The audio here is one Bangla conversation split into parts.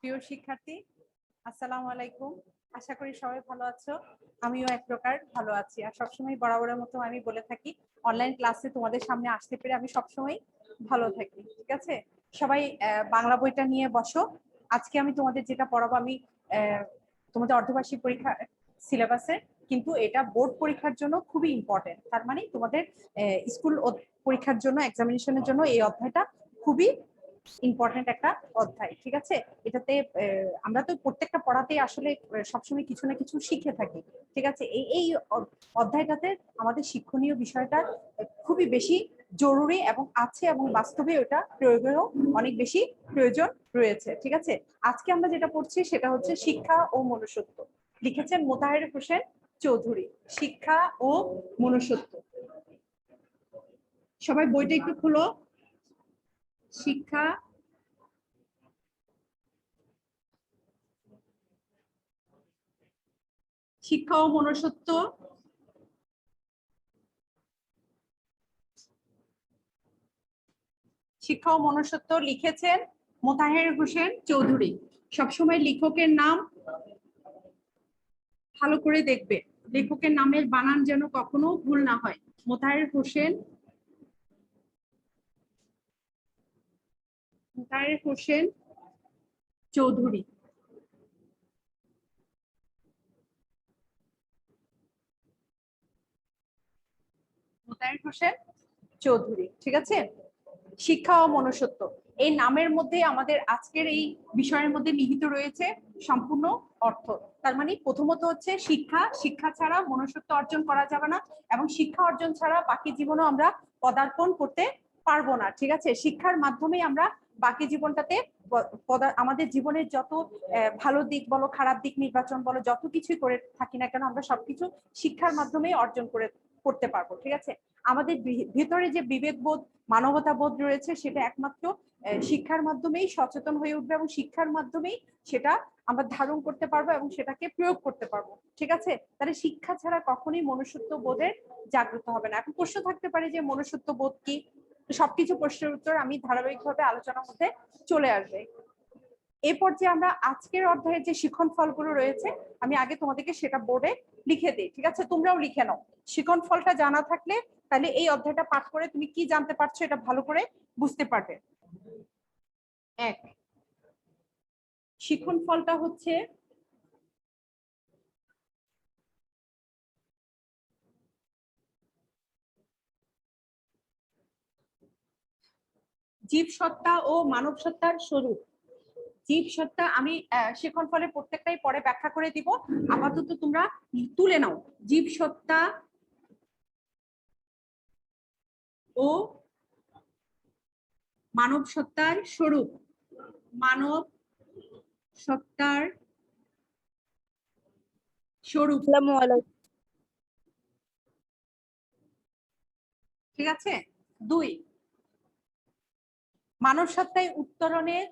প্রিয় শিক্ষার্থী, আসসালামু আলাইকুম। আশা করি সবাই ভালো আছো। আমিও এক প্রকার ভালো আছি। আর সবসময় বরাবরের মতো আমি বলে থাকি, অনলাইন ক্লাসে তোমাদের সামনে আসতে পেরে আমি সবসময় ভালো থাকি। ঠিক আছে, সবাই বাংলা বইটা নিয়ে বসো। আজকে আমি তোমাদের যেটা পড়াবো, আমি তোমাদের অর্ধবার্ষিক পরীক্ষা সিলেবাসের, কিন্তু এটা বোর্ড পরীক্ষার জন্য খুবই ইম্পর্টেন্ট। তার মানে তোমাদের স্কুল পরীক্ষার জন্য, এক্সামিনেশনের জন্য এই অধ্যায়টা খুবই ইম্পর্টেন্ট একটা অধ্যায়। ঠিক আছে, এটাতে আমরা তো প্রত্যেকটা পড়াতেই আসলে সবসময় কিছু না কিছু শিখে থাকি। ঠিক আছে, এই অধ্যায়টাতে আমাদের শিক্ষণীয় বিষয়টা খুবই বেশি জরুরি এবং আছে, এবং বাস্তবে ওটা প্রয়োগেরও অনেক বেশি প্রয়োজন রয়েছে। ঠিক আছে, আজকে আমরা যেটা পড়ছি সেটা হচ্ছে শিক্ষা ও মনুষ্যত্ব। লিখেছেন মোতাহের হোসেন চৌধুরী। শিক্ষা ও মনুষ্যত্ব। সবাই বইটা একটু খুলো। শিক্ষা শিক্ষা ও মনুষ্যত্ব। শিক্ষা ও মনুষ্যত্ব লিখেছেন মোতাহের হোসেন চৌধুরী। সবসময় লেখকের নাম ভালো করে দেখবে, লেখকের নামের বানান যেন কখনো ভুল না হয়। মোতাহের হোসেন চৌধুরী। মোতাহের হোসেন চৌধুরী। ঠিক আছে, শিক্ষা ও মনুষ্যত্ব এই নামের মধ্যে আমাদের আজকের এই বিষয়ের মধ্যে নিহিত রয়েছে সম্পূর্ণ অর্থ। তার মানে প্রথমত হচ্ছে শিক্ষা, শিক্ষা ছাড়া মনুষ্যত্ব অর্জন করা যাবে না, এবং শিক্ষা অর্জন ছাড়া বাকি জীবনও আমরা পদার্পণ করতে পারবো না। ঠিক আছে, শিক্ষার মাধ্যমে আমরা বাকি জীবনটাতে আমাদের জীবনের যত ভালো দিক বলো, খারাপ দিক নির্বাচন বলো, যত কিছুই করে থাকি না কেন, আমরা সবকিছু শিক্ষার মাধ্যমে অর্জন করতে পারবো। ঠিক আছে, আমাদের ভিতরে যে বিবেকবোধ, মানবতা বোধ রয়েছে, সেটা একমাত্র শিক্ষার মাধ্যমেই সচেতন হয়ে উঠবে, এবং শিক্ষার মাধ্যমেই সেটা আমরা ধারণ করতে পারবো এবং সেটাকে প্রয়োগ করতে পারবো। ঠিক আছে, তাহলে শিক্ষা ছাড়া কখনোই মনুষ্যত্ব বোধের জাগ্রত হবে না। এখন প্রশ্ন থাকতে পারে যে মনুষ্যত্ব বোধ কি? সবকিছু প্রশ্নের উত্তর আমি ধারাবাহিকভাবে আলোচনার মধ্যে চলে আসবে। এই পর্যায়ে আমরা আজকের অধ্যায়ের যে শিখন ফলগুলো রয়েছে, আমি আগে তোমাদেরকে সেটা বোর্ডে লিখে দিই। ঠিক আছে, তোমরাও লিখে নাও। শিখন ফলটা জানা থাকলে তাহলে এই অধ্যায়টা পাঠ করে তুমি কি জানতে পারছো এটা ভালো করে বুঝতে পারবে। এক, শিখন ফলটা হচ্ছে জীব সত্তা ও মানব সত্তার স্বরূপ। জীব সত্তা আমি শিখন ফলে প্রত্যেকটাই পরে ব্যাখ্যা করে দিব, আপাতত তোমরা তুলে নাও। জীব সত্তা ও মানব সত্তার স্বরূপ। মানব সত্তার স্বরূপ। ঠিক আছে, দুই, মানব সত্তায় উত্তরণের,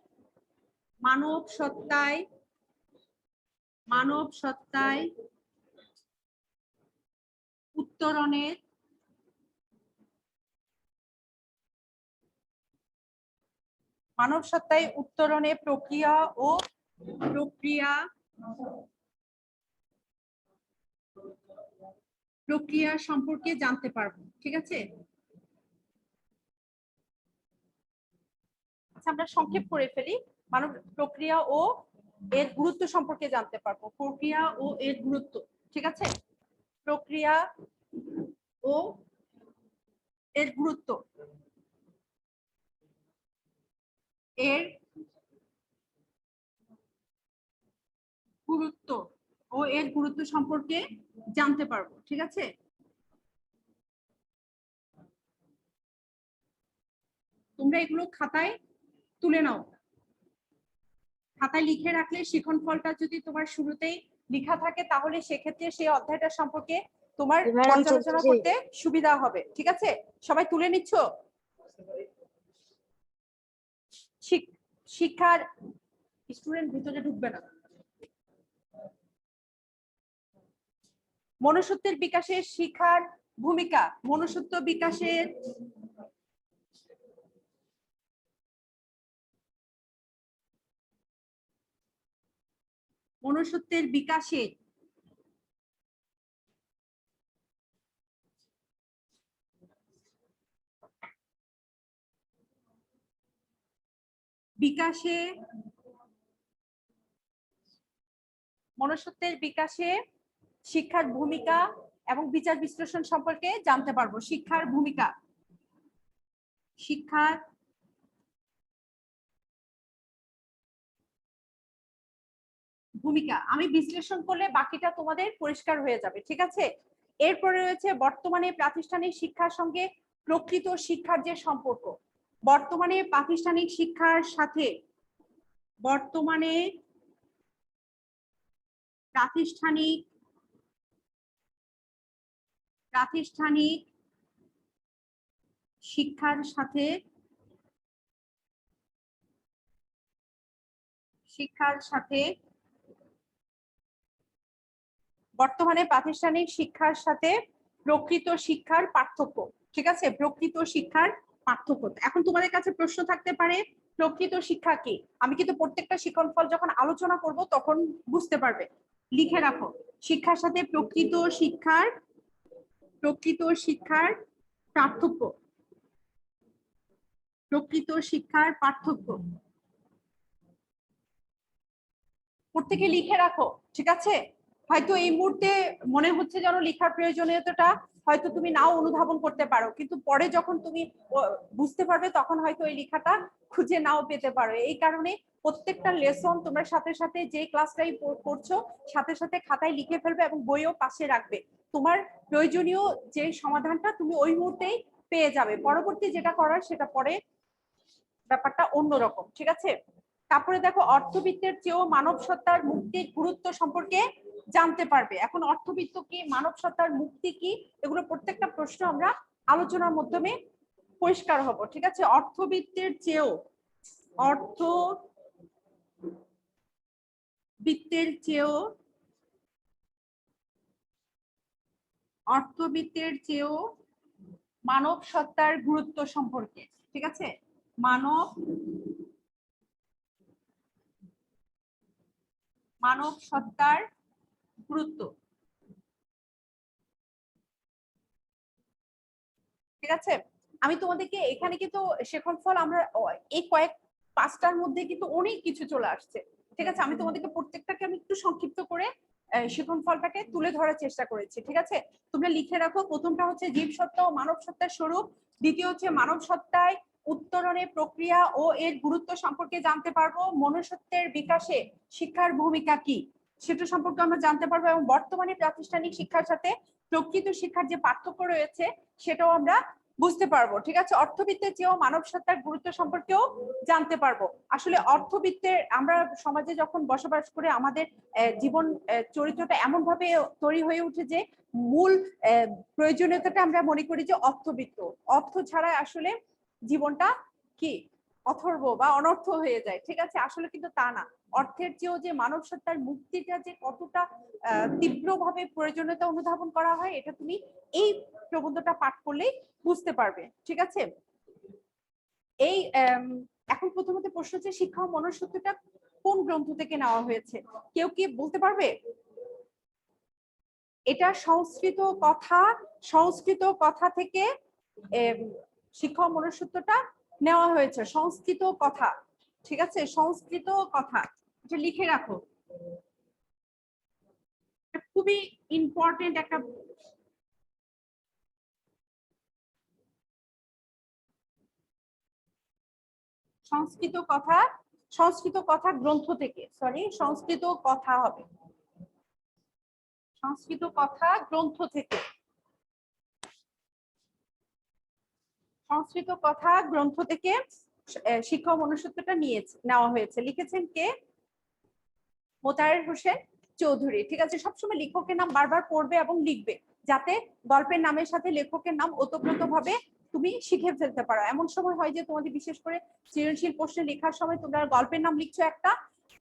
মানব সত্তায় উত্তরণের মানব সত্তায় উত্তরণের প্রক্রিয়া ও প্রক্রিয়া সম্পর্কে জানতে পারবো। ঠিক আছে, আচ্ছা আমরা সংক্ষেপ করে ফেলি। মানব প্রক্রিয়া ও এর গুরুত্ব সম্পর্কে জানতে পারবো। প্রক্রিয়া ও এর গুরুত্ব। ঠিক আছে, প্রক্রিয়া ও এর গুরুত্ব, এর গুরুত্ব ও এর গুরুত্ব সম্পর্কে জানতে পারবো। ঠিক আছে, তোমরা এগুলো খাতায় তুলে নাও। খাতায় লিখে রাখলে শিখন ফলটা যদি তোমার শুরুতেই লেখা থাকে, তাহলে সেক্ষেত্রে সেই অধ্যায়টা সম্পর্কে তোমার পর্যালোচনা করতে সুবিধা হবে। ঠিক আছে, সবাই তুলে নিচ্ছ? শিক্ষার স্টুডেন্ট ভিতরে ঢুকবে না। মনুষ্যত্বের বিকাশে শিক্ষার ভূমিকা। মনুষ্যত্ব বিকাশের মনুষ্যত্বের বিকাশে মনুষ্যত্বের বিকাশে শিক্ষার ভূমিকা এবং বিচার বিশ্লেষণ সম্পর্কে জানতে পারবো। শিক্ষার ভূমিকা, শিক্ষার ভূমিকা আমি বিশ্লেষণ করলে বাকিটা তোমাদের পরিষ্কার হয়ে যাবে, ঠিক আছে। এরপরে রয়েছে বর্তমানে প্রাতিষ্ঠানিক শিক্ষার সঙ্গে প্রকৃত শিক্ষার যে সম্পর্ক। বর্তমানে প্রাতিষ্ঠানিক শিক্ষার সাথে প্রাতিষ্ঠানিক শিক্ষার সাথে বর্তমানে প্রাতিষ্ঠানিক শিক্ষার সাথে প্রকৃত শিক্ষার পার্থক্য, ঠিক আছে। প্রকৃত শিক্ষার পার্থক্য, এখন তোমাদের কাছে প্রশ্ন থাকতে পারে প্রকৃত শিক্ষা কি। আমি কিন্তু প্রত্যেকটা শিক্ষণফল যখন আলোচনা করব তখন বুঝতে পারবে, লিখে রাখো। শিক্ষার সাথে প্রকৃত শিক্ষার পার্থক্য, প্রকৃত শিক্ষার পার্থক্য প্রত্যেকে লিখে রাখো, ঠিক আছে। হয়তো এই মুহূর্তে মনে হচ্ছে যেন লেখার প্রয়োজনীয়তাটা হয়তো তুমি নাও অনুধাবন করতে পারো, কিন্তু পরে যখন তুমি বুঝতে পারবে তখন হয়তো এই লেখাটা খুঁজে নাও পেতে পারো। এই কারণে প্রত্যেকটা লেসন তোমরা সাথে সাথে যে ক্লাসটাই পড়ছো সাথে সাথে খাতায় লিখে ফেলবে এবং বইও পাশে রাখবে। তোমার প্রয়োজনীয় যে সমাধানটা তুমি ওই মুহূর্তেই পেয়ে যাবে, পরবর্তী যেটা করার সেটা পরে ব্যাপারটা অন্যরকম, ঠিক আছে। তারপরে দেখো অর্থবিত্তের চেয়েও মানব সত্তার মুক্তির গুরুত্ব সম্পর্কে জানতে পারবে। এখন অর্থবিত্ত কি, মানব সত্তার মুক্তি কি, এগুলো প্রত্যেকটা প্রশ্ন আমরা আলোচনার মাধ্যমে পরিষ্কার হব, ঠিক আছে। অর্থবিত্তের চেয়েও মানব সত্তার গুরুত্ব সম্পর্কে, ঠিক আছে। মানব সত্তার গুরুত্ব, ঠিক আছে। আমি তোমাদেরকে এখানে কিন্তু শেখনফল আমরা এই কয়েক পাঁচটার মধ্যে কিন্তু অনেক কিছু চলে আসছে, ঠিক আছে। আমি তোমাদেরকে প্রত্যেকটাকে আমি একটু সংক্ষিপ্ত করে শেখনফলটাকে তুলে ধরার চেষ্টা করেছি, ঠিক আছে। তোমরা লিখে রাখো। প্রথমটা হচ্ছে জীবসত্তা ও মানব সত্তার স্বরূপ, দ্বিতীয় হচ্ছে মানব সত্তায় উত্তরণের প্রক্রিয়া ও এর গুরুত্ব সম্পর্কে জানতে পারবো, মনুষ্যত্বের বিকাশে শিক্ষার ভূমিকা কি সেটা সম্পর্কে আমরা জানতে পারবো, এবং বর্তমানে প্রাতিষ্ঠানিক শিক্ষার সাথে প্রকৃত শিক্ষার যে পার্থক্য রয়েছে সেটাও আমরা বুঝতে পারবো, ঠিক আছে। অর্থবিত্তের চেয়েও মানব সত্তার গুরুত্ব সম্পর্কেও জানতে পারবো। আসলে অর্থবিত্তের আমরা সমাজে যখন বসবাস করে আমাদের জীবন চরিত্রটা এমন ভাবে তৈরি হয়ে উঠে যে মূল প্রয়োজনীয়তাটা আমরা মনে করি যে অর্থবিত্ত, অর্থ ছাড়া আসলে জীবনটা কি অথর্ব বা অনর্থ হয়ে যায়, ঠিক আছে। আসলে কিন্তু তা না। অর্থের চেয়েও যে মানব সত্তার মুক্তিটা যে কতটা তীব্রভাবে প্রয়োজনীয়তা অনুধাবন করা হয় এটা তুমি এই প্রবন্ধটা পাঠ করলেই বুঝতে পারবে, ঠিক আছে। এই এখন প্রথমত প্রশ্ন হচ্ছে শিক্ষা ও মনুষ্যত্বটা কোন গ্রন্থ থেকে নেওয়া হয়েছে, কেউ কি বলতে পারবে? এটা সংস্কৃত কথা থেকে শিক্ষা ও মনুষ্যত্বটা নেওয়া হয়েছে, সংস্কৃত কথা, ঠিক আছে। সংস্কৃত কথা, এটা লিখে রাখো, খুবই ইম্পর্টেন্ট একটা। সংস্কৃত কথা গ্রন্থ থেকে, সরি সংস্কৃত কথা হবে, সংস্কৃত কথা গ্রন্থ থেকে, সংস্কৃত কথা গ্রন্থ থেকে শিক্ষা ও মনুষ্যত্বটা নেওয়া হয়েছে। লিখেছেন কে? মোতায়ের হোসেন চৌধুরী, ঠিক আছে। সবসময় লেখকের নাম বারবার পড়বে এবং লিখবে, যাতে গল্পের নামের সাথে লেখকের নাম ওতপ্রোত ভাবে তুমি শিখে ফেলতে পারো। এমন সময় হয় যে তোমাদের বিশেষ করে সৃজনশীল প্রশ্নে লেখার সময় তোমরা গল্পের নাম লিখছো একটা,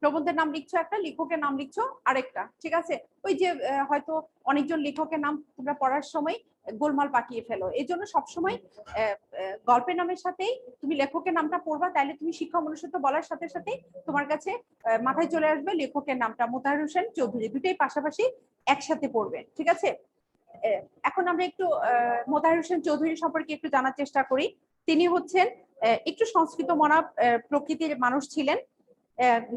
প্রবন্ধের নাম লিখছো একটা, লেখকের নাম লিখছো আরেকটা, ঠিক আছে। ওই যে হয়তো অনেকজন লেখকের নাম তোমরা পড়ার সময় গোলমাল পাকিয়ে ফেলো। এই জন্য সবসময় গল্পের নামের সাথেই তুমি লেখকের নামটা পড়বা, তাইলে তুমি শিক্ষা মনুষ্যত্ব বলার সাথে সাথে তোমার কাছে মাথায় চলে আসবে লেখকের নামটা মোতাহার হোসেন চৌধুরী, দুটোই পাশাপাশি একসাথে পড়বে। ঠিক আছে, এখন আমরা একটু মোতাহার হোসেন চৌধুরী সম্পর্কে একটু জানার চেষ্টা করি। তিনি হচ্ছেন একটু সংস্কৃত মনা প্রকৃতির মানুষ ছিলেন,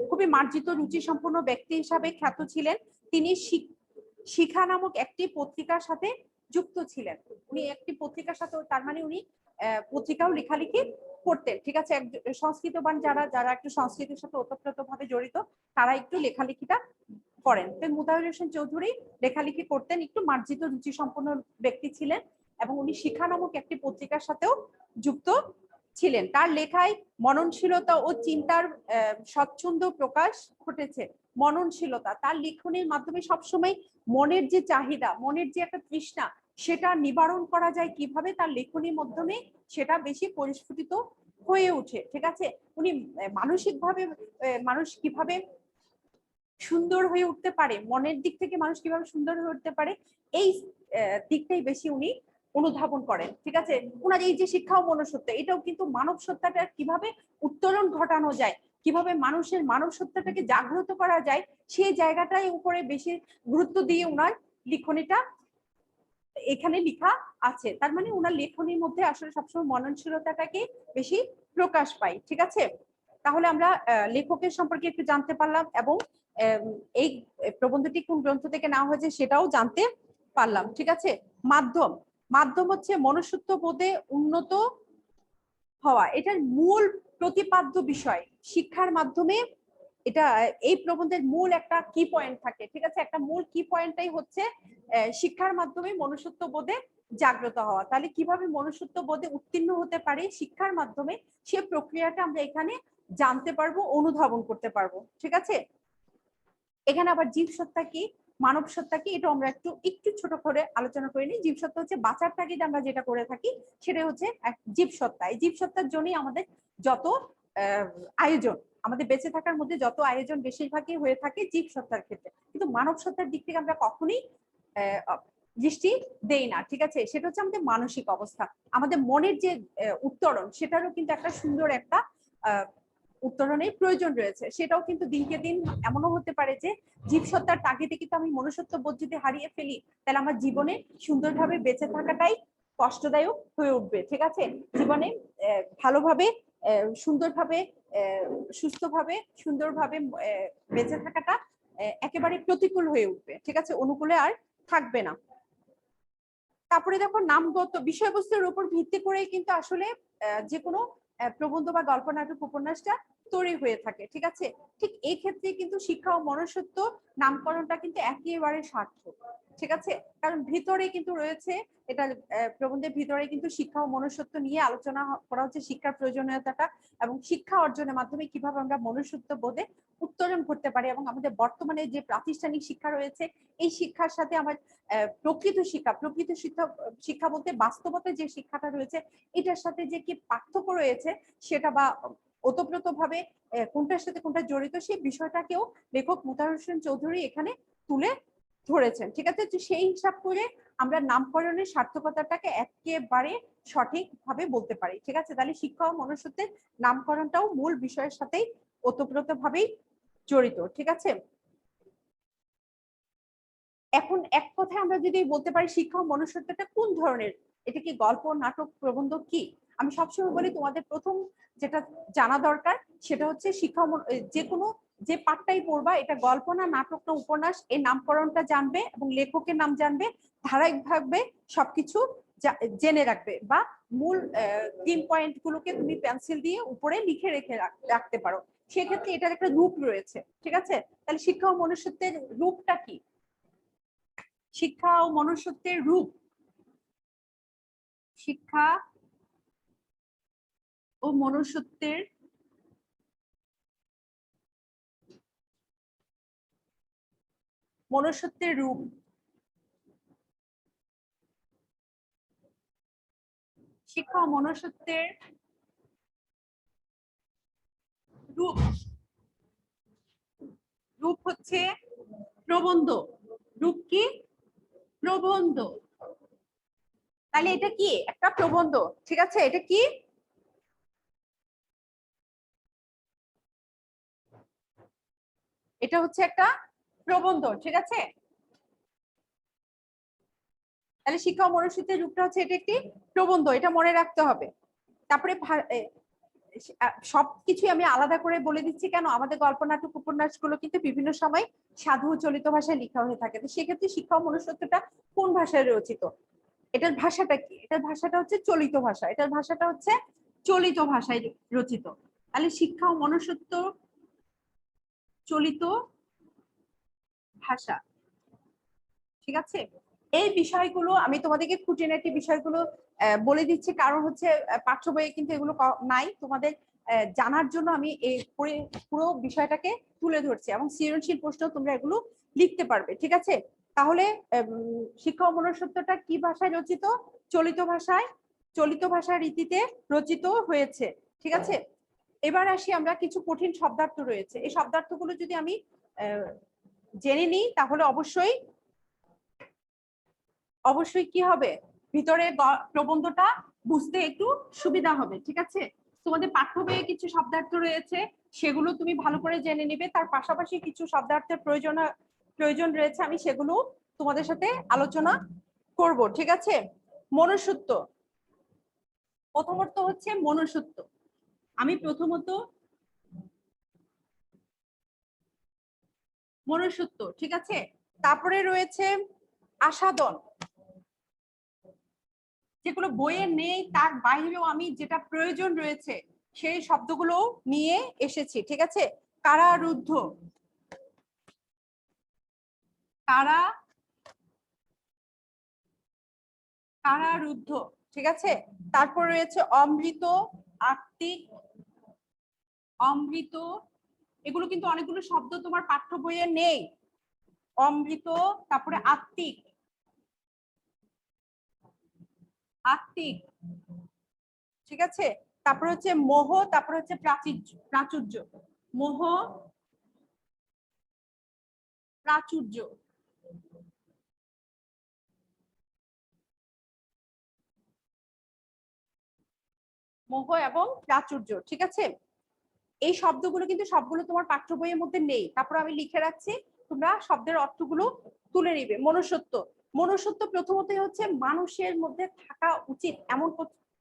খুবই মার্জিত রুচি সম্পন্ন ব্যক্তি হিসাবে খ্যাত ছিলেন। তিনি শিখা নামক একটি পত্রিকার সাথে যুক্ত ছিলেন। উনি একটি পত্রিকার সাথে, তার মানে উনি পত্রিকাও লেখালেখি করতেন। ঠিক আছে, সংস্কৃতবান যারা যারা একটু সংস্কৃতির সাথে ওতপ্রোতভাবে জড়িত তারা একটু লেখালেখিটা করেন। তো মোতাহার হোসেন চৌধুরী লেখালেখি করতেন, একটু মার্জিত রুচি সম্পন্ন ব্যক্তি ছিলেন এবং উনি শিখা নামক একটি পত্রিকার সাথেও যুক্ত ছিলেন। তার লেখায় মননশীলতা ও চিন্তার স্বচ্ছন্দ প্রকাশ ঘটেছে। মননশীলতা, তার লেখনের মাধ্যমে সবসময় মনের যে চাহিদা, মনের যে একটা তৃষ্ণা, সেটা নিবারণ করা যায় কিভাবে, তার লেখনীর মাধ্যমে সেটা বেশি পরিস্ফুটিত হয়ে ওঠে। ঠিক আছে, উনি মানসিকভাবে মানুষ কিভাবে সুন্দর হয়ে উঠতে পারে, মনের দিক থেকে মানুষ কিভাবে সুন্দর হয়ে উঠতে পারে, এই দিকটাই বেশি উনি অনুধাবন করেন। ঠিক আছে, ওনার এই যে শিক্ষা ও মনুষ্যত্ব, এটাও কিন্তু মানব সত্তাটা কিভাবে উত্তরণ ঘটানো যায়, কিভাবে মানুষের মানব সত্তাটাকে জাগ্রত করা যায়, সেই জায়গাটাই উপরে বেশি গুরুত্ব দিয়ে ওনার লিখনীটা এখানে লেখা আছে। তার মানে ওনার লেখনীর মধ্যে আসলে সবসময় মননশীলতাটাকে বেশি প্রকাশ পায়। ঠিক আছে, তাহলে আমরা লেখকের সম্পর্কে একটু জানতে পারলাম এবং এই প্রবন্ধটি কোন গ্রন্থ থেকে নেওয়া হয়েছে সেটাও জানতে পারলাম। ঠিক আছে, মাধ্যম, মাধ্যম হচ্ছে মনুষ্যত্ব বোধে উন্নত হওয়া, এটার মূল প্রতিপাদ্য বিষয়। শিক্ষার মাধ্যমে এটা এই প্রবন্ধের মূল একটা কি পয়েন্ট থাকে। ঠিক আছে, একটা মূল কি পয়েন্টটাই হচ্ছে শিক্ষার মাধ্যমে মনুষ্যত্ব বোধে জাগ্রত হওয়া। তাহলে কিভাবে মনুষ্যত্ব বোধে উত্তীর্ণ হতে পারে শিক্ষার মাধ্যমে, সে প্রক্রিয়াটা আমরা এখানে জানতে পারবো, অনুধাবন করতে পারবো। ঠিক আছে, এখানে আবার জীবসত্তা কি, মানব সত্তা কি, এটা আমরা একটু একটু ছোট করে আলোচনা করে নিই। জীবসত্তা হচ্ছে বাঁচার তাগিদে আমরা যেটা করে থাকি, সেটা হচ্ছে জীবসত্তা। এই জীবসত্তার জন্যই আমাদের যত আয়োজন, আমাদের বেঁচে থাকার মধ্যে যত আয়োজন বেশিরভাগই হয়ে থাকে জীবসত্তার ক্ষেত্রে, কিন্তু মানব সত্তার দিক থেকে আমরা কখনোই দৃষ্টি দেই না। ঠিক আছে, সেটা হচ্ছে আমাদের মানসিক অবস্থা, আমাদের মনের যে উত্তরণ, সেটারও কিন্তু একটা সুন্দর একটা উত্তরণের প্রয়োজন রয়েছে। সেটাও কিন্তু দিনকে দিন এমনও হতে পারে যে জীবসত্তার তাগিদে কিন্তু আমি মনুষ্যত্ব বোধ যদি হারিয়ে ফেলি, তাহলে আমার জীবনে সুন্দরভাবে বেঁচে থাকাটাই কষ্টদায়ক হয়ে উঠবে। ঠিক আছে, জীবনে ভালোভাবে সুন্দরভাবে সুস্থভাবে সুন্দরভাবে বেঁচে থাকাটা একেবারে প্রতিকূল হয়ে উঠবে। ঠিক আছে, অনুকূলে আর থাকবে না। তারপরে দেখো, নামগত বিষয়বস্তুর উপর ভিত্তি করে কিন্তু আসলে যে কোনো প্রবন্ধ বা গল্প, নাটক, উপন্যাসটা তৈরি হয়ে থাকে। ঠিক আছে, ঠিক এই ক্ষেত্রে কিন্তু শিক্ষা ও মনুষ্যত্ব নামকরণটা কিন্তু একেবারে সার্থক। ঠিক আছে, কারণ ভিতরে কিন্তু রয়েছে, এটা প্রবন্ধের ভিতরে কিন্তু শিক্ষা ও মনুষ্যত্ব নিয়ে আলোচনা করা হচ্ছে, শিক্ষার প্রয়োজনীয়তাটা এবং শিক্ষা অর্জনের মাধ্যমে কিভাবে আমরা মনুষ্যত্ব বোধে উত্তরণ করতে পারি, এবং আমাদের বর্তমানে যে প্রাতিষ্ঠানিক শিক্ষা রয়েছে, এই শিক্ষার সাথে আমার প্রকৃত শিক্ষা বলতে বাস্তবতায় যে শিক্ষাটা রয়েছে, এটার সাথে যে কি পার্থক্য রয়েছে, সেটা বা ওতপ্রোতভাবে কোনটার সাথে কোনটা জড়িত, সেই বিষয়টাকেও লেখক মোতাহার হোসেন চৌধুরী এখানে তুলে ধরেছেন। ঠিক আছে, সেই হিসাব করে আমরা নামকরণের সার্থকতাটাকে একেবারে সঠিকভাবে বলতে পারি। ঠিক আছে, তাহলে শিক্ষা ও মনুষ্যত্বের নামকরণটাও মূল বিষয়ের সাথেই ওতপ্রোতভাবেই জড়িত। ঠিক আছে, এখন এক কথায় আমরা যদি বলতে পারি শিক্ষা ও মনুষ্যত্বটা কোন ধরনের, এটা কি গল্প, নাটক, প্রবন্ধ কি? আমি সবসময় বলি তোমাদের প্রথম যেটা জানা দরকার সেটা হচ্ছে শিক্ষা, যে কোনো যে পাঠটাই পড়বা, এটা গল্প না, নাটক না, উপন্যাস, এই নামকরণটা জানবে এবং লেখকের নাম জানবে, ধারাবাহিকভাবে সবকিছু জেনে রাখবে, বা মূল 3 পয়েন্ট গুলোকে তুমি পেন্সিল দিয়ে উপরে লিখে রেখে রাখতে পারো। সেক্ষেত্রে এটার একটা রূপ রয়েছে। ঠিক আছে, তাহলে শিক্ষা ও মনুষ্যত্বের রূপটা কি? শিক্ষা ও মনুষ্যত্বের রূপ, শিক্ষা ও মনুষ্যত্বের রূপ, শিক্ষা ও মনুষ্যত্বের রূপ, রূপ হচ্ছে প্রবন্ধ। রূপ কি? প্রবন্ধ। তাহলে এটা কি একটা প্রবন্ধ, ঠিক আছে? এটা কি? এটা হচ্ছে একটা প্রবন্ধ, ঠিক আছে? তাহলে শিক্ষা ও মনুষ্যত্বের রূপটা হচ্ছে এটা একটি প্রবন্ধ, এটা মনে রাখতে হবে। তারপরে সবকিছু আমি আলাদা করে বলে দিচ্ছি কেন, আমাদের গল্প নাটক উপন্যাস গুলো কিন্তু বিভিন্ন সময় সাধু চলিত ভাষায় লেখা হয়ে থাকে। তো সেক্ষেত্রে শিক্ষা ও মনুষ্যত্বটা কোন ভাষায় রচিত? এটার ভাষাটা কি? এটার ভাষাটা হচ্ছে চলিত ভাষা, এটার ভাষাটা হচ্ছে চলিত ভাষায় রচিত। তাহলে শিক্ষা ও মনুষ্যত্ব চলিত ভাষা, ঠিক আছে? এই বিষয়গুলো আমি তোমাদেরকে খুঁটিনাটি বিষয়গুলো বলে দিচ্ছি, কারণ হচ্ছে পাঠ্য বইয়ে কিন্তু এগুলো নাই। তোমাদের জানার জন্য আমি এই পুরো বিষয়টাকে তুলে ধরছি, এবং সৃজনশীল প্রশ্ন তোমরা এগুলো লিখতে পারবে, ঠিক আছে? তাহলে শিক্ষা ও মনুষ্যত্বটা কি ভাষায় রচিত? চলিত ভাষায়, চলিত ভাষা রীতিতে রচিত হয়েছে, ঠিক আছে? এবার আসি আমরা, কিছু কঠিন শব্দার্থ রয়েছে, এই শব্দার্থগুলো যদি আমি জেনে নিই তাহলে অবশ্যই অবশ্যই কি হবে, ভিতরে প্রবন্ধটা বুঝতে একটু সুবিধা হবে, ঠিক আছে? তোমাদের পাঠ্য বইয়ে কিছু শব্দার্থ রয়েছে, সেগুলো তুমি ভালো করে জেনে নিবে। তার পাশাপাশি কিছু শব্দার্থের প্রয়োজন রয়েছে, আমি সেগুলো তোমাদের সাথে আলোচনা করব, ঠিক আছে? মনুষ্যত্ব, প্রথমত হচ্ছে মনুষ্যত্ব। আমি প্রথমত মনুষ্যত্ব, ঠিক আছে? তারপরে রয়েছে আস্বাদন, যেগুলো বইয়ে নেই তার বাইরেও আমি যেটা প্রয়োজন রয়েছে সেই শব্দগুলো নিয়ে এসেছি, ঠিক আছে? কারারুদ্ধ, কারারুদ্ধ, ঠিক আছে? তারপর রয়েছে অমৃত, আত্মিক, অমৃত, এগুলো কিন্তু অনেকগুলো শব্দ তোমার পাঠ্য বইয়ে নেই। অমৃত, তারপরে আত্মিক, আত্মিক, ঠিক আছে? তারপর হচ্ছে মোহ, তারপর হচ্ছে প্রাচুর্য, প্রাচুর্য, মোহ, প্রাচুর্য, মোহ এবং প্রাচুর্য, ঠিক আছে? এই শব্দগুলো কিন্তু সবগুলো তোমার পাঠ্য বইয়ের মধ্যে নেই, তারপর আমি লিখে রাখছি, তোমরা শব্দের অর্থগুলো তুলে নিবে। মনুষ্যত্ব, মনুষ্যত্ব প্রথমতই হচ্ছে মানুষের মধ্যে থাকা উচিত এমন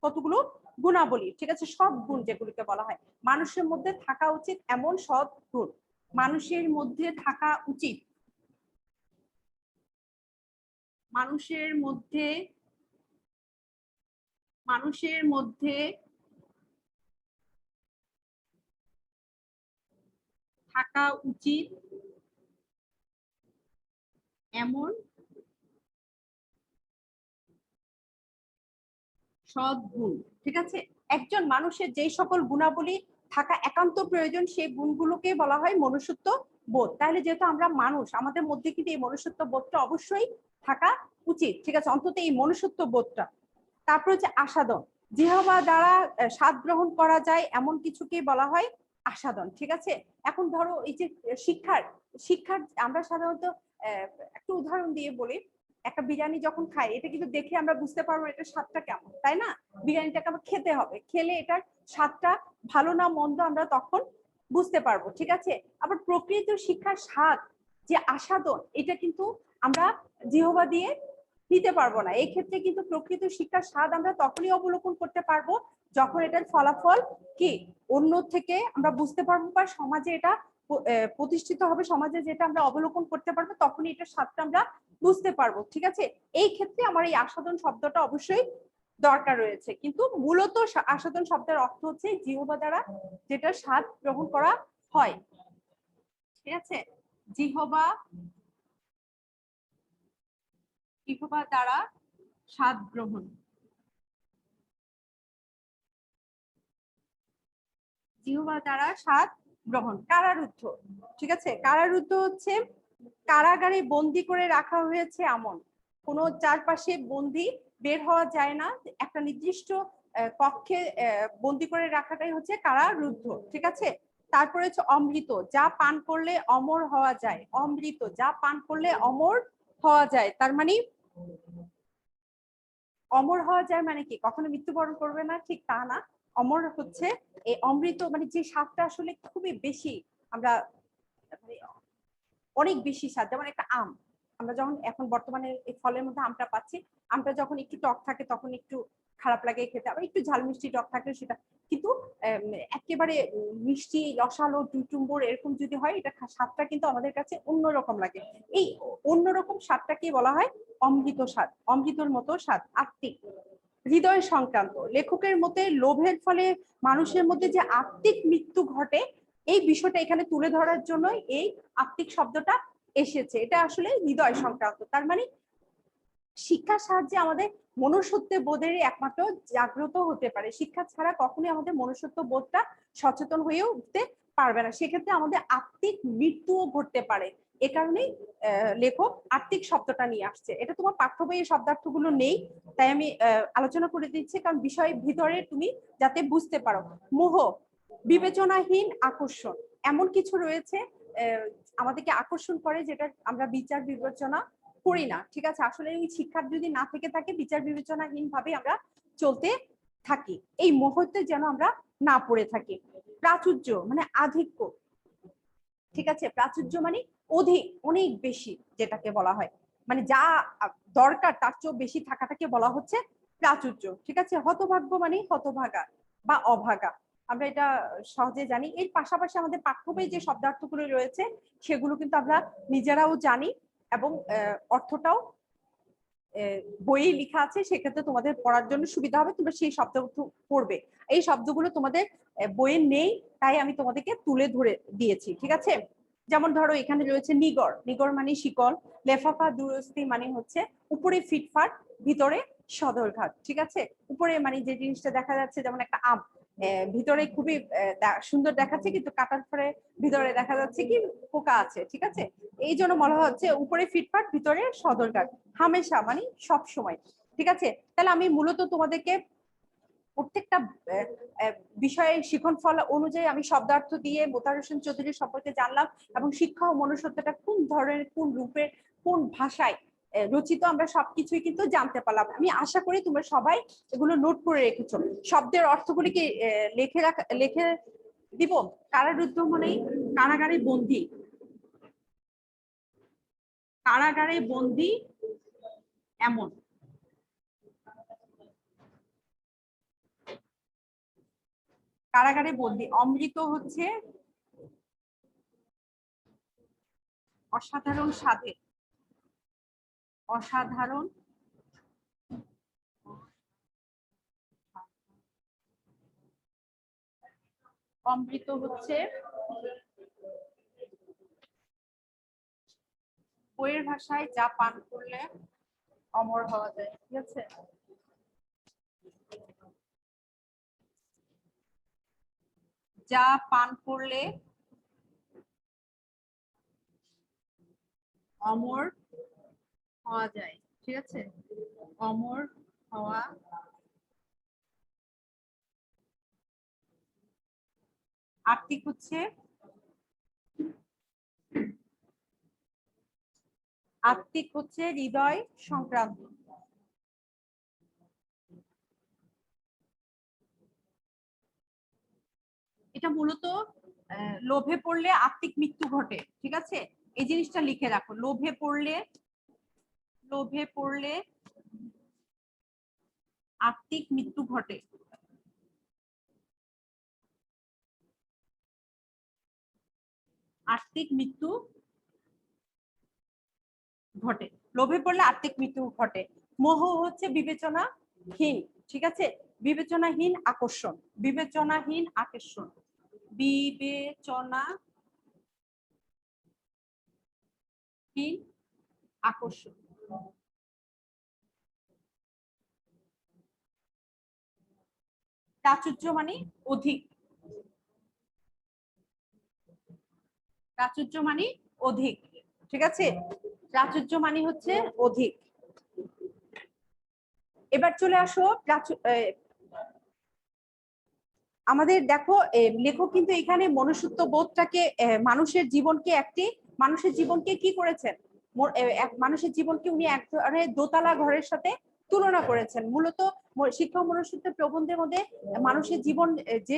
কতগুলো গুণাবলী, ঠিক আছে? সৎ গুণ যেগুলিকে বলা হয়, মানুষের মধ্যে থাকা উচিত এমন সৎ গুণ, মানুষের মধ্যে থাকা উচিত, মানুষের মধ্যে, মানুষের মধ্যে থাকা উচিত এমন সৎ গুণ, ঠিক আছে? একজন মানুষের যেই সকল গুণাবলী থাকা একান্ত প্রয়োজন সেই গুণগুলোকে বলা হয় মনুষ্যত্ব বোধ। তাহলে যেহেতু আমরা মানুষ, আমাদের মধ্যে কিন্তু এই মনুষ্যত্ব বোধটা অবশ্যই থাকা উচিত, ঠিক আছে? অন্তত এই মনুষ্যত্ব বোধটা। তারপর হচ্ছে আস্বাদন, জিহ্বা দ্বারা স্বাদ গ্রহণ করা যায় এমন কিছুকে বলা হয় আস্বাদন, ঠিক আছে? এখন ধরো এই যে শিক্ষার শিক্ষার আমরা সাধারণত একটু উদাহরণ দিয়ে বলি, একটা বিরিয়ানি যখন খাই, এটা কিন্তু দেখে আমরা বুঝতে পারবো এটা স্বাদটা কেমন, তাই না? বিরিয়ানিটাকে আবার খেতে হবে, খেলে এটার স্বাদটা ভালো না মন্দ আমরা তখন বুঝতে পারবো, ঠিক আছে? আবার প্রকৃত শিক্ষার স্বাদ যে আস্বাদন, এটা কিন্তু আমরা জিহ্বা দিয়ে নিতে পারবো না। এই ক্ষেত্রে কিন্তু প্রকৃত শিক্ষার স্বাদ আমরা তখনই অবলোকন করতে পারবো যখন এটার ফলাফল কি অন্য থেকে আমরা বুঝতে পারবো, বা সমাজে এটা প্রতিষ্ঠিত হবে, সমাজে যেটা আমরা অবলোকন করতে পারবো, তখনই এটার স্বাদটা আমরা বুঝতে পারবো, ঠিক আছে? এই ক্ষেত্রে আমার এই আস্বাদন শব্দটা অবশ্যই দরকার রয়েছে, কিন্তু মূলত আস্বাদন শব্দের অর্থ হচ্ছে জিহ্বা দ্বারা যেটা স্বাদ গ্রহণ করা হয়, ঠিক আছে? জিহ্বা, জিহ্বা দ্বারা স্বাদ গ্রহণ, জিহ্বা দ্বারা স্বাদ গ্রহণ। কারারুদ্ধ, ঠিক আছে? কারারুদ্ধ হচ্ছে কারাগারে বন্দি করে রাখা হয়েছে এমন, কোনো চারপাশে বন্দি, বের হওয়া যায় না, একটা নির্দিষ্ট কক্ষে বন্দি করে রাখাটাই হচ্ছে কারারুদ্ধ, ঠিক আছে? তারপরে হচ্ছে অমৃত, যা পান করলে অমর হওয়া যায়, অমৃত যা পান করলে অমর হওয়া যায়, তার মানে অমর হওয়া যায় মানে কি কখনো মৃত্যুবরণ করবে না, ঠিক তা না। অমর হচ্ছে এই অমৃত, মানে যে স্বাদটা আসলে খুবই বেশি, আমরা মানে অনেক বেশি স্বাদ। যেমন একটা আম, আমরা যখন এখন বর্তমানে এই ফলের মধ্যে আমটা পাচ্ছি, আমটা যখন একটু টক থাকে তখন একটু খারাপ লাগে খেতে, আবার একটু ঝাল মিষ্টি টক থাকে সেটা, কিন্তু একেবারে মিষ্টি রসালো টুইটুম্বর এরকম যদি হয়, এটা স্বাদটা কিন্তু আমাদের কাছে অন্যরকম লাগে। এই অন্যরকম স্বাদটাকে বলা হয় অমৃত স্বাদ, অমৃতর মতো স্বাদ। আত্মিক, হৃদয় সংক্রান্ত। লেখকের মতে লোভের ফলে মানুষের মধ্যে যে আত্মিক মৃত্যু ঘটে, এই বিষয়টা এখানে তুলে ধরার জন্য এই আত্মিক শব্দটা এসেছে। এটা আসলে হৃদয় সংক্রান্ত, তার মানে শিক্ষার সাহায্যে আমাদের মনুষ্যত্ব বোধের একমাত্র জাগ্রত হতে পারে। শিক্ষা ছাড়া কখনোই আমাদের মনুষ্যত্ব বোধটা সচেতন হয়ে উঠতে পারবে না, সেক্ষেত্রে আমাদের আত্মিক মৃত্যুও ঘটতে পারে। এ কারণেই লেখক আত্মিক শব্দটা নিয়ে আসছে। এটা তোমার পাঠ্য বইয়ের শব্দার্থগুলো নেই, তাই আমি আলোচনা করে দিচ্ছি, কারণ বিষয়ের ভিতরে তুমি যাতে বুঝতে পারো। মোহ, বিবেচনাহীন আকর্ষণ, এমন কিছু রয়েছে আমাদেরকে আকর্ষণ করে যেটা আমরা বিচার বিবেচনা করি না। ঠিক আছে, আসলে এই শিক্ষা যদি না থেকে থাকে, বিচার বিবেচনাহীন ভাবে আমরা চলতে থাকি, এই মুহূর্তে যেন আমরা না পড়ে থাকি। প্রাচুর্য মানে আধিক্য, ঠিক আছে, প্রাচুর্য মানে অধিক, অনেক বেশি, যেটাকে বলা হয় মানে যা দরকার তার চেয়েও বেশি থাকাটাকে বলা হচ্ছে প্রাচুর্য। ঠিক আছে, হতভাগ্য মানে হতভাগা বা অভাগা, আমরা এটা সহজে জানি। এর পাশাপাশি আমাদের পাঠ্য বইয়ে যে শব্দার্থগুলো রয়েছে সেগুলো কিন্তু আমরা নিজেরাও জানি, এবং অর্থটাও বইয়ে লেখা আছে, সেক্ষেত্রে তোমাদের পড়ার জন্য সুবিধা হবে, তোমরা সেই শব্দ পড়বে। এই শব্দগুলো তোমাদের বইয়ে নেই, তাই আমি তোমাদেরকে তুলে ধরে দিয়েছি। ঠিক আছে, যেমন ধরো এখানে রয়েছে নিগর, নিগর মানে শিকল। লেফাফা দুরস্তি মানে হচ্ছে উপরে ফিটফাট ভিতরে সদরঘাট। ঠিক আছে, উপরে মানে যে জিনিসটা দেখা যাচ্ছে, যেমন একটা আম ভিতরে খুবই সুন্দর দেখাচ্ছে, কিন্তু কাটার পরে ভিতরে দেখা যাচ্ছে কি পোকা আছে। ঠিক আছে, এই জন্য বলা হচ্ছে উপরে ফিটফাট ভিতরে সদরঘাট, হামেশা মানে সব সময়। ঠিক আছে, তাহলে আমি মূলত তোমাদেরকে প্রত্যেকটা বিষয়ের শিক্ষণফল অনুযায়ী আমি শব্দার্থ দিয়ে মোতাহার হোসেন চৌধুরী সম্পর্কে জানলাম, এবং শিক্ষা ও মনুষ্যত্বটা কোন ধরনের, কোন রূপের, কোন ভাষায় রচিত, আমরা সবকিছুই কিন্তু জানতে পারলাম। আমি আশা করি তোমরা সবাই এগুলো নোট করে রেখেছো। শব্দের অর্থগুলিকে লিখে দিব। কারারুদ্ধ মানে কারাগারে বন্দী, কারাগারে বন্দী এমন। কারাগারে বন্দী। অমৃত হচ্ছে অসাধারণ স্বাদে, অসাধারণ অমৃত হচ্ছে বইয়ের ভাষায় যা পান করলে অমর হওয়া যায়। ঠিক আছে, যা পান করলে অমর হওয়া যায়। ঠিক আছে, অমর হওয়া। আত্মিক হচ্ছে, আত্মিক হচ্ছে হৃদয় সংক্রান্ত। এটা মূলত লোভে পড়লে আত্মিক মৃত্যু ঘটে। ঠিক আছে, এই জিনিসটা লিখে রাখো, লোভে পড়লে, লোভে পড়লে আত্মিক মৃত্যু ঘটে। আত্মিক মৃত্যু ঘটে, লোভে পড়লে আত্মিক মৃত্যু ঘটে। মোহ হচ্ছে বিবেচনাহীন। ঠিক আছে, বিবেচনাহীন আকর্ষণ, বিবেচনাহীন আকর্ষণ, বিবেচনাহীন আকর্ষণ। প্রাচুর্য মানে অধিক, প্রাচুর্য মানে অধিক। ঠিক আছে, প্রাচুর্য মানে হচ্ছে অধিক। এবার চলে আসো আমাদের দেখো লেখক কিন্তু এখানে মনুষ্যত্ব বোধটাকে, মানুষের জীবনকে একটি, মানুষের জীবনকে কি করেছেন, মানুষের জীবনকে উনি এক ধরনের দোতলা ঘরের সাথে তুলনা করেছেন। মূলত শিক্ষা ও মনুষ্যত্বের প্রবন্ধের মধ্যে মানুষের জীবন যে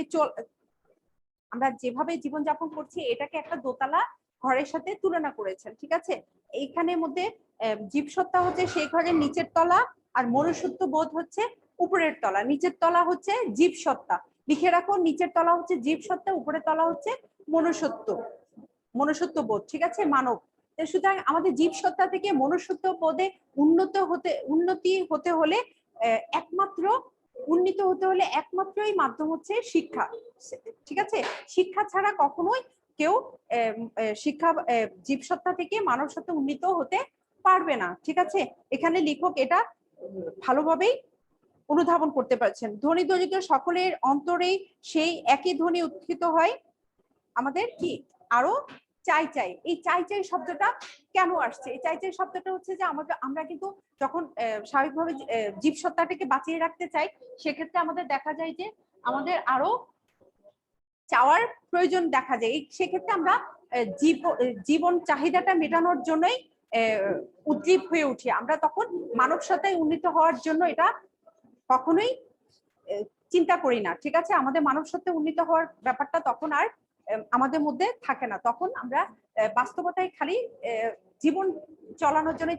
আমরা যেভাবে জীবনযাপন করছি এটাকে একটা দোতলা ঘরের সাথে তুলনা করেছেন, ঠিক আছে। এইখানের মধ্যে জীবসত্তা হচ্ছে সেই ঘরের নিচের তলা, আর মনুষ্যত্ব বোধ হচ্ছে উপরের তলা। নিচের তলা হচ্ছে জীবসত্তা, লিখে রাখো, নিচের তলা হচ্ছে জীবসত্তা, উপরের তলা হচ্ছে মনুষ্যত্ব বোধ, ঠিক আছে, মানব। সুতরাং আমাদের জীবসত্তা থেকে মনুষ্যত্ব বোধে উন্নতি হতে হলে একমাত্র উন্নীত হতে হলে একমাত্রই মাধ্যম হচ্ছে শিক্ষা, ঠিক আছে। শিক্ষা ছাড়া কখনোই কেউ জীবসত্তা থেকে মানব সত্তা উন্নীত হতে পারবে না, ঠিক আছে। এখানে লেখক এটা ভালোভাবেই অনুধাবন করতে পারছেন। ধনী দরিদ্র সকলের অন্তরেই সেই একই ধ্বনি উত্থিত হয়, আমাদের কি আরো চাই চাই। এই চাই চাই শব্দটা কেন আসছে? এই চাই চাই শব্দটা হচ্ছে যে আমরা কিন্তু যখন স্বাভাবিকভাবে জীবসত্তাটাকে বাঁচিয়ে রাখতে চাই, সেক্ষেত্রে আমাদের দেখা যায় যে আমাদের আরো চাওয়ার প্রয়োজন দেখা যায়। সেক্ষেত্রে আমরা জীবন চাহিদাটা মেটানোর জন্যই উদ্দীপ হয়ে উঠি। আমরা তখন মানব সত্তায় উন্নীত হওয়ার জন্য এটা কখনোই চিন্তা করি না, ঠিক আছে। আমাদের মানব সত্তায় উন্নীত হওয়ার ব্যাপারটা তখন আর আমাদের মধ্যে থাকে না। তখন আমরা বাস্তবতায় খালি জীবন চালানোর জন্য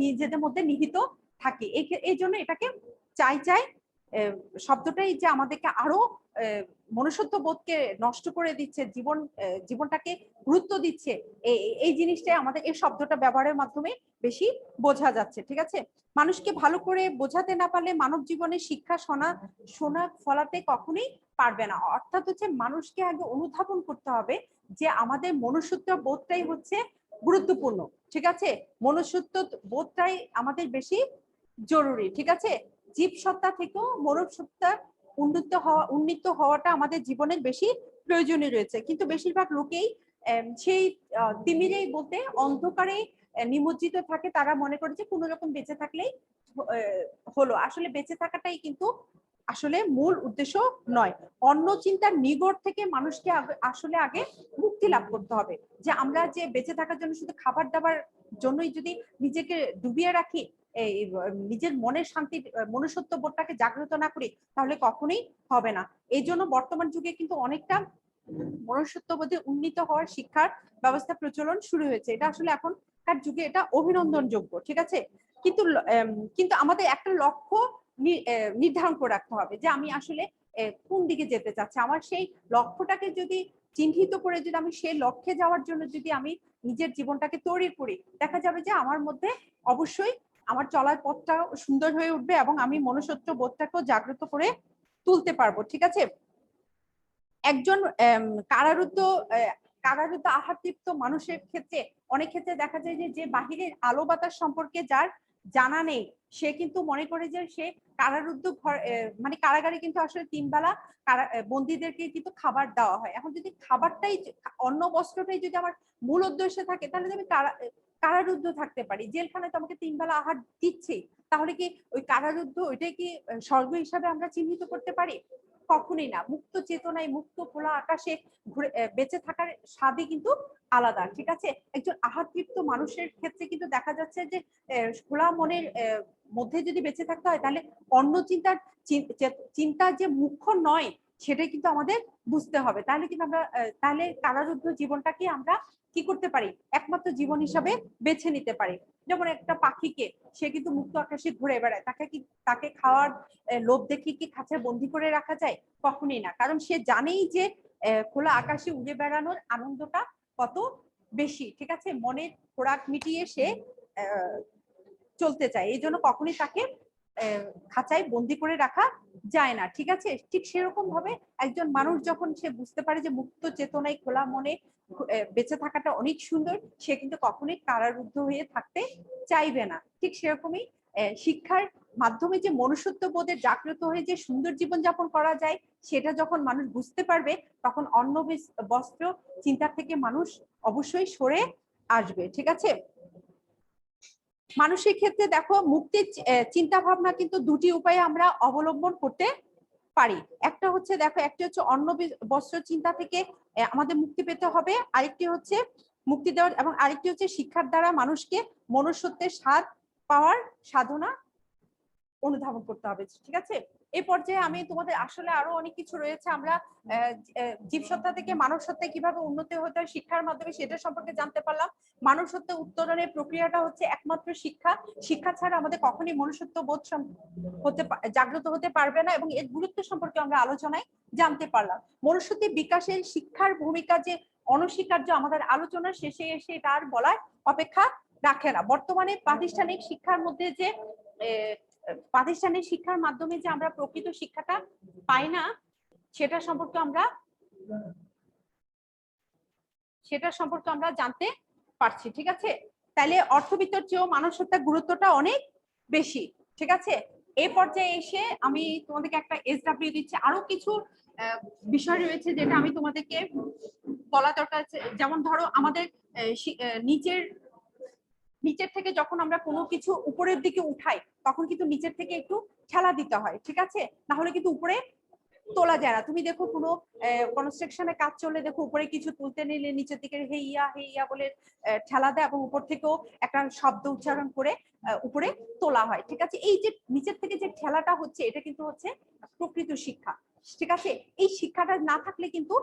নিজেদের মধ্যে নিহিত থাকি। এই জন্য এটাকে চাই চাই শব্দটাই যে আমাদেরকে আরো মনুষ্যত্ব বোধকে নষ্ট করে দিচ্ছে, জীবনটাকে গুরুত্ব দিচ্ছে, এই জিনিসটাই আমাদের এই শব্দটা ব্যবহারের মাধ্যমে বেশি বোঝা যাচ্ছে, ঠিক আছে। মানুষকে ভালো করে বোঝাতে না পারলে মানব জীবনে শিক্ষা শোনা ফলাতে কখনোই পারবে না। অর্থাৎ হচ্ছে মানুষকে আগে অনুধাবন করতে হবে যে আমাদের মনুষ্যত্ব বোধটাই হচ্ছে গুরুত্বপূর্ণ, ঠিক আছে। মনুষ্যত্ব বোধটাই আমাদের বেশি জরুরি, ঠিক আছে। জীবসত্তা থেকেও মনুষ্যত্বা উন্নীত হওয়াটা আমাদের জীবনের বেশি প্রয়োজনীয় রয়েছে। কিন্তু বেশিরভাগ লোকেই সেই তিমিরেই বলতে অন্ধকারে নিমজ্জিত থাকে। তারা মনে করে যে কোনো রকম বেঁচে থাকলেই হলো। আসলে বেঁচে থাকাটাই কিন্তু আসলে মূল উদ্দেশ্য নয়। অন্য চিন্তার নিগড় থেকে মানুষকে আসলে আগে মুক্তি লাভ করতে হবে। যে আমরা যে বেঁচে থাকার জন্য শুধু খাবার দাবার জন্যই যদি নিজেকে ডুবিয়ে রাখি, এই নিজের মনের শান্তি মনুষ্যত্ব বোধটাকে জাগ্রত না করি, তাহলে কখনোই হবে না। এই জন্য বর্তমান যুগে কিন্তু অনেকটা মনুষ্যত্ববোধে উন্নীত হওয়ার শিক্ষার ব্যবস্থা প্রচলন শুরু হয়েছে। এটা আসলে এখনকার যুগে এটা অভিনন্দনযোগ্য, ঠিক আছে। কিন্তু আমাদের একটা লক্ষ্য নির্ধারণ করে রাখতে হবে যে আমি আসলে কোন দিকে যেতে চাচ্ছি। আমার সেই লক্ষ্যটাকে যদি চিহ্নিত করে যদি আমি সেই লক্ষ্যে যাওয়ার জন্য যদি আমি নিজের জীবনটাকে তৈরি করি, দেখা যাবে যে আমার মধ্যে অবশ্যই আমার চলার পথটা সুন্দর হয়ে উঠবে এবং আমি মনুষ্যত্ব বোধটাকেও জাগ্রত করে তুলতে পারবো, ঠিক আছে। একজন কারারুদ্ধ আহারতৃপ্ত মানুষের ক্ষেত্রে অনেক ক্ষেত্রে দেখা যায় যে বাহিরের আলো বাতাস সম্পর্কে যার জানা নেই, সে কিন্তু মনে করে যে সে কারারুদ্ধ ঘর মানে কারাগারে কিন্তু আসলে 3 বেলা বন্দীদেরকে কিন্তু খাবার দেওয়া হয়। এখন যদি খাবারটাই অন্ন বস্ত্রটাই যদি আমার মূল উদ্দেশ্য থাকে, তাহলে আমি কারারুদ্ধ থাকতে পারি। জেলখানায় তো আমাকে 3 বেলা আহার দিচ্ছেই, তাহলে কি ওই কারারুদ্ধ ওইটাই কি স্বর্গ হিসাবে আমরা চিহ্নিত করতে পারি? কখনোই না। মুক্ত চেতনায় মুক্ত খোলা আকাশে ঘুরে বেঁচে থাকার স্বাদই কিন্তু আলাদা, ঠিক আছে। একজন আহারতৃপ্ত মানুষের ক্ষেত্রে কিন্তু দেখা যাচ্ছে যে খোলা মনের মধ্যে যদি বেঁচে থাকতে হয়, তাহলে অন্য চিন্তা যে মুখ্য নয় সেটাই কিন্তু আমাদের বুঝতে হবে। তাহলে কিন্তু আমরা তাহলে কারারুদ্ধ জীবনটাকে আমরা কি করতে পারি, একমাত্র জীবন হিসাবে বেছে নিতে পারি। যেমন একটা পাখিকে, সে কিন্তু মুক্ত আকাশে ঘুরে বেড়ায়, তাকে খাওয়ার লোভ দেখে কি খাঁচায় বন্দি করে রাখা যায়? কখনোই না। কারণ সে জানেই যে খোলা আকাশে উড়ে বেড়ানোর আনন্দটা কত বেশি, ঠিক আছে। মনের খোরাক মিটিয়ে সে চলতে চায়, এই জন্য কখনোই তাকে খাঁচায় বন্দি করে রাখা যায় না, ঠিক আছে। ঠিক সেরকম ভাবে একজন মানুষ যখন সে বুঝতে পারে যে মুক্ত চেতনায় খোলা মনে বেঁচে থাকাটা অনেক সুন্দর, সে কিন্তু কখনোই কারারুদ্ধ হয়ে থাকতে চাইবে না। ঠিক সেরকমই শিক্ষার মাধ্যমে যে মনুষ্যত্ব বোধের জাগ্রত হয়ে যে সুন্দর জীবন যাপন করা যায়, সেটা যখন মানুষ বুঝতে পারবে, তখন অন্ন বস্ত্র চিন্তা থেকে মানুষ অবশ্যই সরে আসবে, ঠিক আছে। মানুষের ক্ষেত্রে দেখো মুক্তির চিন্তা ভাবনা কিন্তু দুটি উপায়ে আমরা অবলম্বন করতে পারি। একটা হচ্ছে দেখো, একটি হচ্ছে অন্ন বস্ত্র চিন্তা থেকে আমাদের মুক্তি পেতে হবে, আরেকটি হচ্ছে মুক্তি দেওয়ার, এবং আরেকটি হচ্ছে শিক্ষার দ্বারা মানুষকে মনুষ্যত্বের স্বাদ পাওয়ার সাধনা অনুধাবন করতে হবে। ঠিক আছে, এই পর্যায়ে আমি তোমাদের আসলে আরো অনেক কিছু রয়েছে, আমরা জীবসত্তা থেকে মানব সত্তায় কিভাবে উন্নতি হতে হয় শিক্ষার মাধ্যমে সেটা সম্পর্কে জানতে পারলাম। মানব সত্তা উত্তরণের প্রক্রিয়াটা হচ্ছে একমাত্র শিক্ষা, শিক্ষা ছাড়া আমাদের কখনই মনুষ্যত্ব বোধ জাগ্রত হতে পারবে না, এবং এর গুরুত্ব সম্পর্কে আমরা আলোচনায় জানতে পারলাম। মনুষ্যত্বের বিকাশে শিক্ষার ভূমিকা যে অনস্বীকার্য, আমাদের আলোচনার শেষে এসে এটা আর বলার অপেক্ষা রাখে না। বর্তমানে প্রাতিষ্ঠানিক শিক্ষার মধ্যে যে প্রাতিষ্ঠানিক শিক্ষার মাধ্যমে যে আমরা প্রকৃত শিক্ষাটা পাই না, সেটা সম্পর্কে আমরা জানতে পারছি। ঠিক আছে, তাহলে অর্থবিত্তর চেয়েও মানব সত্তার গুরুত্বটা অনেক বেশি। ঠিক আছে, এই পর্যায়ে এসে আমি তোমাদেরকে একটা SW দিচ্ছি। আরো কিছু বিষয় রয়েছে যেটা আমি তোমাদেরকে বলা দরকার। যেমন ধরো আমাদের নিচের থেকে যখন আমরা কোনো কিছু উপরের দিকে উঠাই, তখন কিন্তু নিচের থেকে একটু ঠেলা দিতে হয়। ঠিক আছে, না হলে কিন্তু উপরে তোলা যায় না। তুমি দেখো কোনো কনস্ট্রাকশনে কাজ চললে দেখো উপরে কিছু তুলতে নিলে নিচের দিকে হেইয়া বলে ঠেলা দেয়, এবং উপর থেকেও একটা শব্দ উচ্চারণ করে উপরে তোলা হয়। ঠিক আছে, এই যে নিচের থেকে যে ঠেলাটা হচ্ছে, এটা কিন্তু হচ্ছে প্রকৃত শিক্ষা। ঠিক আছে, এই শিক্ষাটা না থাকলে কিন্তু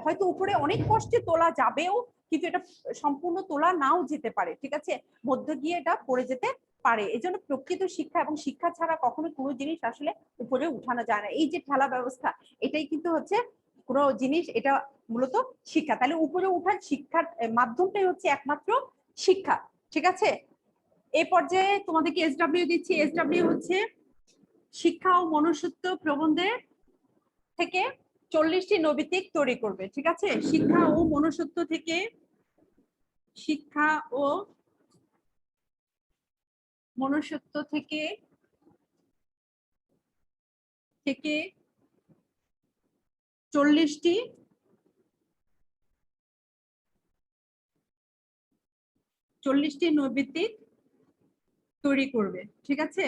হয়তো উপরে অনেক কষ্টে তোলা যাবেও, কিন্তু এটা সম্পূর্ণ তোলা নাও যেতে পারে। ঠিক আছে, মধ্য গিয়ে এটা পড়ে যেতে পারে। এই জন্য প্রকৃত শিক্ষা এবং শিক্ষা ছাড়া কখনো কোনো জিনিস আসলে উপরে উঠানো যায় না। এই যে ঠেলা ব্যবস্থা, এটাই কিন্তু হচ্ছে কোনো জিনিস, এটা মূলত শিক্ষা। তাহলে উপরে উঠার শিক্ষার মাধ্যমটাই হচ্ছে একমাত্র শিক্ষা। ঠিক আছে, এই পর্যায়ে তোমাদেরকে SW দিচ্ছি। SW হচ্ছে শিক্ষা ও মনুষ্যত্ব প্রবন্ধের থেকে 40টি নৈতিক তৈরি করবে। ঠিক আছে, শিক্ষা ও মনুষ্যত্ব থেকে, শিক্ষা ও মনুষ্যত্ব থেকে 40টি নৈতিক তৈরি করবে। ঠিক আছে,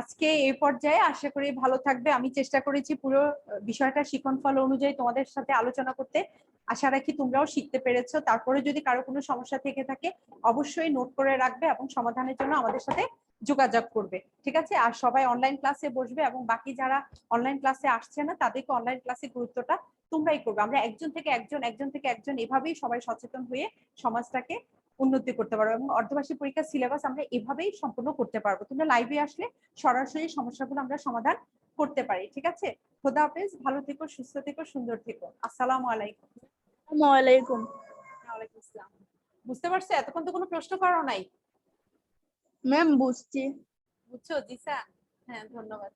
আজকে এই পর্যায়ে আশা করি ভালো থাকবে। আমি চেষ্টা করেছি পুরো বিষয়টা শিক্ষণফল অনুযায়ী তোমাদের সাথে আলোচনা করতে। আশা রাখি তোমরাও শিখতে পেরেছো। তারপরে যদি কারো কোনো সমস্যা থেকে থাকে অবশ্যই নোট করে রাখবে এবং সমাধানের জন্য আমাদের সাথে যোগাযোগ করবে। ঠিক আছে, আর সবাই অনলাইন ক্লাসে বসবে, এবং বাকি যারা অনলাইন ক্লাসে আসছে না তাদেরকে অনলাইন ক্লাসে গুরুত্বটা তোমরাই করবে। আমরা একজন থেকে একজন এভাবেই সবাই সচেতন হয়ে সমাজটাকে উন্নতি করতে পারবো, এবং অর্ধবার্ষিক পরীক্ষার সিলেবাস আমরা এভাবেই সম্পূর্ণ করতে পারবো। তোমরা লাইভে আসলে সরাসরি সমস্যাগুলো আমরা সমাধান করতে পারি। ঠিক আছে, খোদা হাফেজ, ভালো থেকো, সুস্থ থেকো, সুন্দর থেকো। আসসালামু আলাইকুম। ওয়ালাইকুম আসসালাম। বুঝতে পারছো? এতক্ষণ তো কোনো প্রশ্ন করো নাই। ম্যাম, বুঝছি। বুঝছো জিসা? হ্যাঁ, ধন্যবাদ।